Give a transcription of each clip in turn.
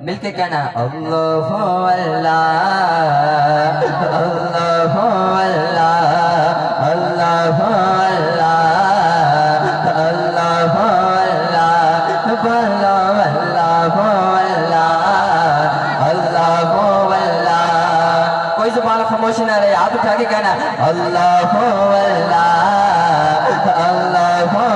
مل کے کہنا اللہ اللہ اللہ اللہ اللہ اللہ اللہ اللہ اللہ کوئی زبان خاموش نہ رہے آپ اٹھا کے کہنا اللہ اللہ اللہ اللہ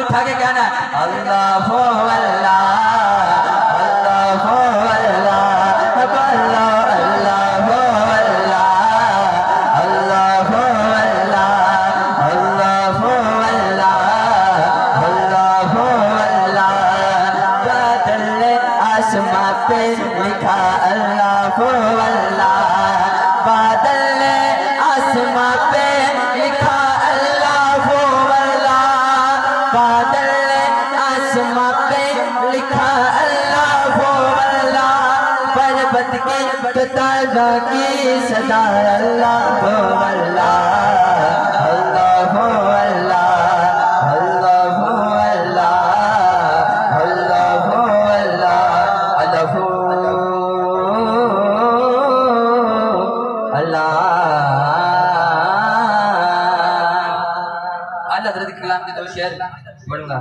اٹھا کے کہنا اللہ اللہ اللہ تازہ کی صدا اللہ اللہ اللہ اللہ اللہ اللہ اللہ حضرت کلام کے دو شعر پڑھوں گا.